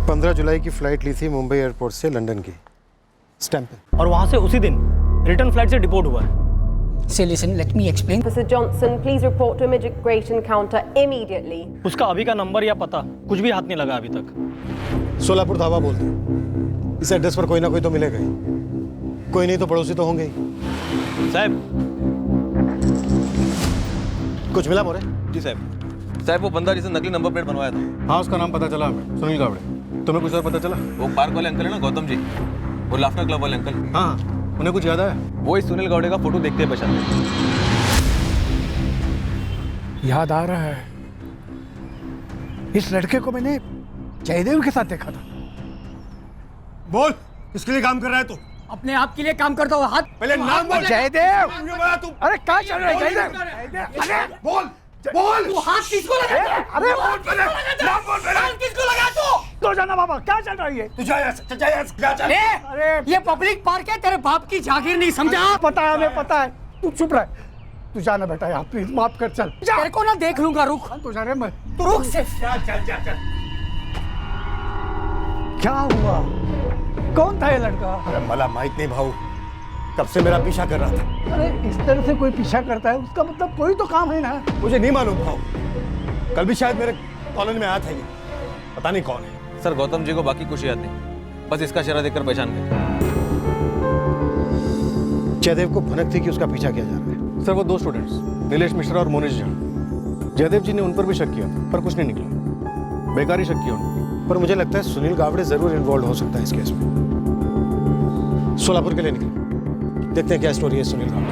15 जुलाई की फ्लाइट ली थी मुंबई एयरपोर्ट से लंदन की, स्टैंप पे। और वहाँ से उसी दिन रिटर्न फ्लाइट से डिपोर्ट हुआ है। So listen, let me explain. Officer Johnson, please report to immigration counter immediately. उसका अभी का नंबर या पता कुछ भी हाथ नहीं लगा अभी तक। सोलापुर धावा बोलते। इस एड्रेस पर कोई ना कोई तो मिलेगा ही। कोई नहीं तो पड़ोसी तो होंगे ही। साहब, कुछ मिला मोरे? जी साहब। साहब, वो बंदा जिसे नकली नंबर प्लेट बनवाया था। हाँ, उसका नाम पता चला हमें, सुनील गावड़े। तुम्हें कुछ और पता चला? वो पार्क वाले अंकल है ना, गौतम जी, वो लाफ्टर क्लब वाले अंकल। हाँ, उन्हें कुछ याद आया? वो इस सुनील गावड़े का फोटो देखते हैं पहचान। याद आ रहा है, इस लड़के को मैंने जयदेव के साथ देखा था। बोल, किसके लिए काम कर रहा है तू? अपने आप के लिए काम करता हो। हाथ पहले नाम बोल। जयदेव! अरे क्या चल रहा है जयदेव? अरे बोल बोल। तू हाथ किसको लगा? अरे बोल पहले, नाम बोल पहले। हाथ किसको लगा तू? तो जाना बाबा, क्या चल रही है? तू जा यहाँ से, जा यहाँ से, क्या चल? अरे ये पब्लिक पार्क है, तेरे बाप की जागीर नहीं समझा? पता है, हमें पता है। तू चुप रह। तू जाना बेटा, यहाँ प्लीज माफ कर, चल। तेरे को ना देख लूंगा, रुक। तू जा रे, मैं तू रुक सिर्फ। चल। क्या हुआ? कौन था ये लड़का? अरे मला माहित नहीं भाऊ, कब से मेरा पीछा कर रहा था। अरे इस तरह से कोई पीछा करता है, उसका मतलब कोई तो काम है ना। मुझे नहीं मालूम भाऊ, कल भी शायद मेरे कॉलोनी में आया था ये, पता नहीं कौन है। सर, गौतम जी को बाकी कुछ याद नहीं, बस इसका चेहरा देखकर पहचान गए। जयदेव को भनक थी कि उसका पीछा किया जा रहा है। सर, वो 2 स्टूडेंट्स, नीलेश मिश्रा और मोनिश झा, जयदेव जी ने उन पर भी शक किया, पर कुछ नहीं निकला। बेकार ही शक किया उन्होंने। पर मुझे लगता है सुनील गावड़े जरूर इन्वॉल्व हो सकता है इस केस में। सोलापुर के लिए निकले, देखते हैं क्या स्टोरी है सुनील गावड़े।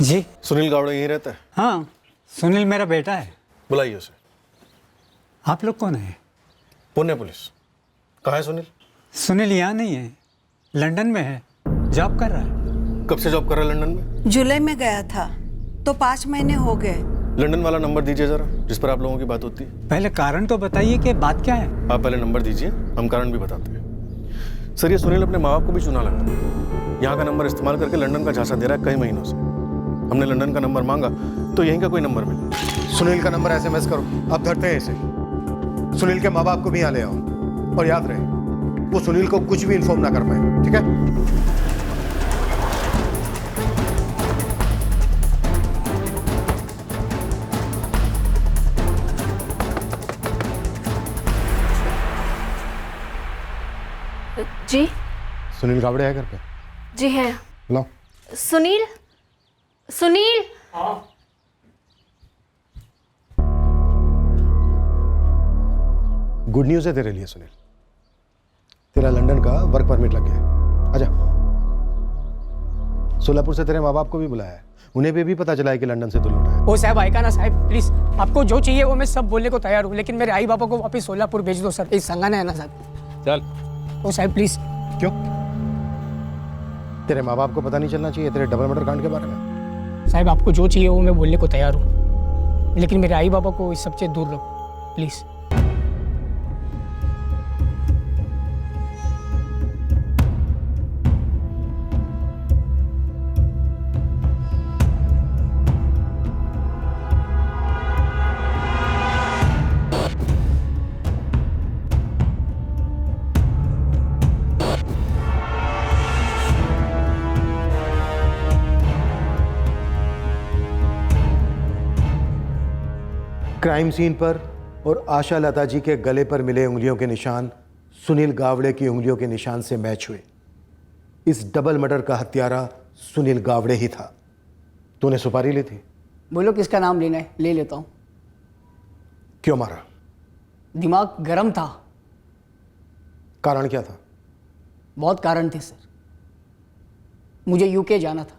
जी, सुनील गावड़े यहीं रहता है? हाँ, सुनील मेरा बेटा है। बुलाइए उसे। आप लोग कौन हैं? पुणे पुलिस। कहाँ है सुनील? सुनील यहाँ नहीं है, लंदन में है, जॉब कर रहा है। कब से जॉब कर रहा है लंदन में? जुलाई में गया था, तो 5 महीने हो गए। लंदन वाला नंबर दीजिए जरा, जिस पर आप लोगों की बात होती है। पहले कारण तो बताइए कि बात क्या है। आप पहले नंबर दीजिए, हम कारण भी बताते हैं। सर, ये सुनील अपने माँ बाप को भी चुना लगता है। यहाँ का नंबर इस्तेमाल करके लंदन का झांसा दे रहा है कई महीनों से। हमने लंदन का नंबर मांगा तो यहीं का कोई नंबर मिला। सुनील का नंबर SMS करो, अब धरते हैं इसे। सुनील के माँ बाप को भी यहाँ ले आओ, और याद रहे वो सुनील को कुछ भी इन्फॉर्म ना कर पाए, ठीक है? जी सुनील गावड़े है घर पे? जी है। लो। सुनील, सुनील। गुड न्यूज़ है तेरे लिए सुनील, तेरा लंदन का वर्क परमिट लग गया है। आजा। सोलापुर से तेरे माँ बाप को भी बुलाया है, उन्हें भी पता चला है कि लंदन से तू लौटा है। ओ साहब आएगा ना साहब, प्लीज आपको जो चाहिए वो मैं सब बोलने को तैयार हूँ, लेकिन मेरे आई बाबा को वापस सोलापुर भेज दो सर, इस संगाना है ना साहब। चल। ओ साहब प्लीज। क्यों? तेरे माँ बाप को पता नहीं चलना चाहिए तेरे डबल मर्डर कांड के बारे में? साहब आपको जो चाहिए वो मैं बोलने को तैयार हूँ, लेकिन मेरे आई बाबा को इस सबसे दूर रखो प्लीज। क्राइम सीन पर और आशा लता जी के गले पर मिले उंगलियों के निशान सुनील गावड़े की उंगलियों के निशान से मैच हुए। इस डबल मर्डर का हत्यारा सुनील गावड़े ही था। तूने सुपारी ली थी? बोलो किसका नाम लेना है, ले लेता हूँ। क्यों मारा? दिमाग गर्म था। कारण क्या था? बहुत कारण थे सर। मुझे यूके जाना था,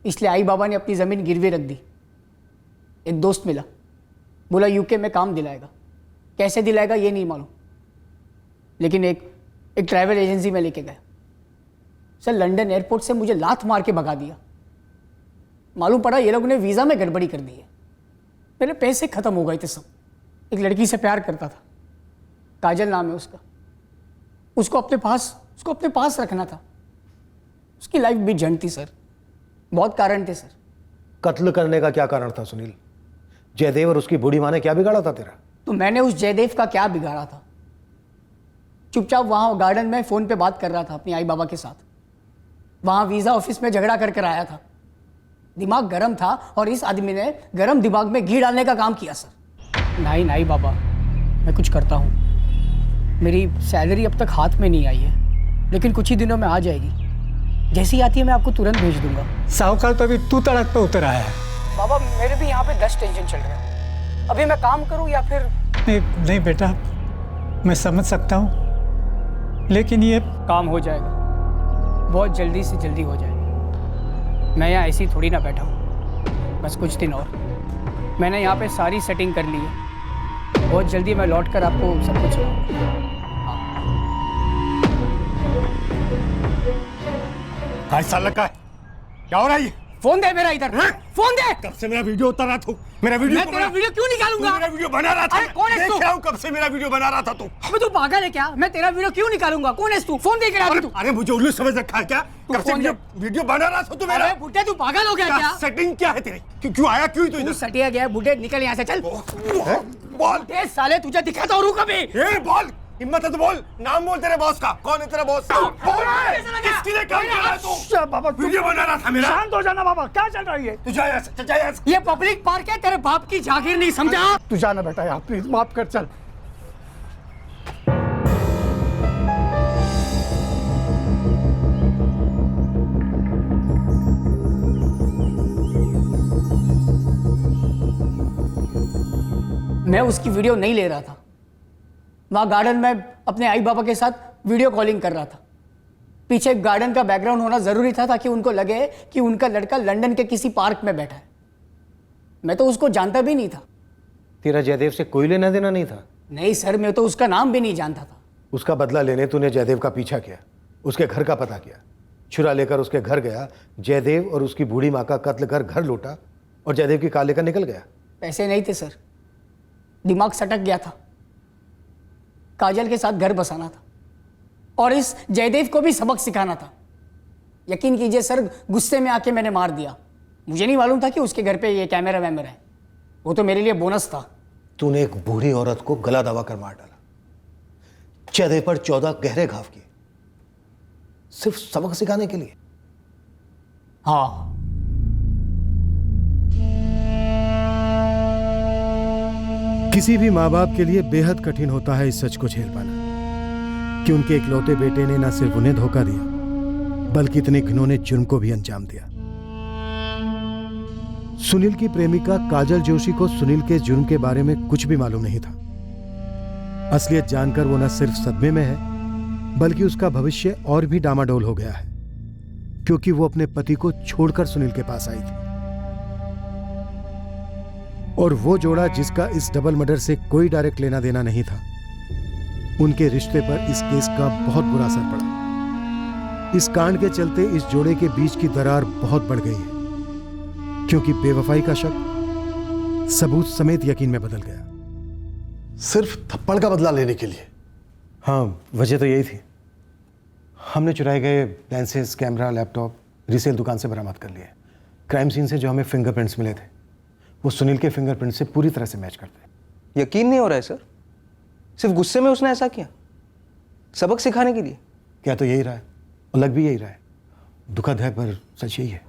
इसलिए आई बाबा ने अपनी ज़मीन गिरवी रख दी। एक दोस्त मिला, बोला यूके में काम दिलाएगा, कैसे दिलाएगा ये नहीं मालूम, लेकिन एक ट्रैवल एजेंसी में लेके गया। सर लंदन एयरपोर्ट से मुझे लात मार के भगा दिया। मालूम पड़ा ये लोगों ने वीज़ा में गड़बड़ी कर दी है। मेरे पैसे ख़त्म हो गए थे सब। एक लड़की से प्यार करता था, काजल नाम है उसका। उसको अपने पास रखना था। उसकी लाइफ भी झंड थी सर। बहुत कारण थे सर। कत्ल करने का क्या कारण था सुनील? जयदेव और उसकी बूढ़ी माँ ने क्या बिगाड़ा था तेरा? तो मैंने उस जयदेव का क्या बिगाड़ा था? चुपचाप वहां गार्डन में फोन पे बात कर रहा था अपनी आई बाबा के साथ। वहां वीजा ऑफिस में झगड़ा कर आया था। दिमाग गर्म था और इस आदमी ने गर्म दिमाग में घी डालने का काम किया सर। नहीं बाबा, मैं कुछ करता हूँ। मेरी सैलरी अब तक हाथ में नहीं आई है, लेकिन कुछ ही दिनों में आ जाएगी। जैसी आती है मैं आपको तुरंत भेज दूंगा। साहूकार तो अभी तू तड़क पे उतर आया है। बाबा मेरे भी यहाँ पे 10 टेंशन चल रहे हैं। अभी मैं काम करूँ या फिर? नहीं बेटा, मैं समझ सकता हूँ, लेकिन ये काम हो जाएगा, बहुत जल्दी से जल्दी हो जाएगा। मैं यहाँ ऐसे ही थोड़ी ना बैठा हूँ, बस कुछ दिन और। मैंने यहाँ पे सारी सेटिंग कर ली है। बहुत जल्दी मैं लौट कर आपको सब कुछ क्या हो रहा है? फोन दे मेरा इधर। फोन दे। कब से मेरा वीडियो उतर रहा था? मेरा वीडियो मैं तेरा वीडियो क्यों निकालूंगा? मेरा वीडियो बना रहा था। अरे कौन है तू? देख रहा हूं कब से मेरा वीडियो बना रहा था तू। अबे तू पागल है क्या? मैं तेरा वीडियो क्यों निकालूंगा? कौन है तू? फोन दे के आ तू। अरे मुझे उल्लू समझ रखा है क्या? कब से वीडियो बना रहा था तू मेरा? अरे बुड्ढे तू पागल हो गया क्या? सेटिंग क्या है तेरी? क्यों आया क्यों तू इधर? सटिया गया बुड्ढे, निकल यहाँ से चल। बोल साले, तुझे दिखाता हूँ कभी। बोल, हिम्मत है तो बोल, नाम बोल तेरे बॉस का। कौन है तेरा बॉस? बोल, किसके लिए काम कर रहा है तू? बाबा वीडियो बना रहा था मेरा। शांत हो जाना बाबा, क्या चल रहा है? तू जा यहाँ से, जा यहाँ से। ये पब्लिक पार्क है, तेरे बाप की जागीर नहीं समझा? तू जाना बेटा यार, प्लीज माफ कर, चल। मैं उसकी वीडियो नहीं ले रहा था। वहाँ गार्डन में अपने आई बाबा के साथ वीडियो कॉलिंग कर रहा था। पीछे गार्डन का बैकग्राउंड होना जरूरी था ताकि उनको लगे कि उनका लड़का लंदन के किसी पार्क में बैठा है। मैं तो उसको जानता भी नहीं था। तेरा जयदेव से कोई लेना देना नहीं था? नहीं सर, मैं तो उसका नाम भी नहीं जानता था। उसका बदला लेने तूने जयदेव का पीछा किया, उसके घर का पता किया, छुरा लेकर उसके घर गया, जयदेव और उसकी बूढ़ी माँ का कत्ल कर घर लौटा और जयदेव की कार लेकर निकल गया। पैसे नहीं थे सर, दिमाग सटक गया था। काजल के साथ घर बसाना था और इस जयदेव को भी सबक सिखाना था। यकीन कीजिए सर, गुस्से में आके मैंने मार दिया। मुझे नहीं मालूम था कि उसके घर पे ये कैमरा वैमरा है। वो तो मेरे लिए बोनस था। तूने एक बूढ़ी औरत को गला दबा कर मार डाला, जयदेव पर 14 गहरे घाव किए, सिर्फ सबक सिखाने के लिए। हाँ, किसी भी माँ बाप के लिए बेहद कठिन होता है इस सच को झेल पाना कि उनके इकलौते बेटे ने न सिर्फ उन्हें धोखा दिया बल्कि इतने घिनौने जुर्म को भी अंजाम दिया। सुनील की प्रेमिका काजल जोशी को सुनील के जुर्म के बारे में कुछ भी मालूम नहीं था। असलियत जानकर वो न सिर्फ सदमे में है बल्कि उसका भविष्य और भी डामाडोल हो गया है, क्योंकि वो अपने पति को छोड़कर सुनील के पास आई थी। और वो जोड़ा जिसका इस डबल मर्डर से कोई डायरेक्ट लेना देना नहीं था, उनके रिश्ते पर इस केस का बहुत बुरा असर पड़ा। इस कांड के चलते इस जोड़े के बीच की दरार बहुत बढ़ गई है, क्योंकि बेवफाई का शक सबूत समेत यकीन में बदल गया। सिर्फ थप्पड़ का बदला लेने के लिए? हाँ, वजह तो यही थी। हमने चुराए गए लेंसेज, कैमरा, लैपटॉप रीसेल दुकान से बरामद कर लिए। क्राइम सीन से जो हमें फिंगरप्रिंट्स मिले थे वो सुनील के फिंगरप्रिंट से पूरी तरह से मैच करते। यकीन नहीं हो रहा है सर, सिर्फ गुस्से में उसने ऐसा किया, सबक सिखाने के लिए? क्या तो यही रहा है और लग भी यही रहा है। दुखद है पर सच यही है।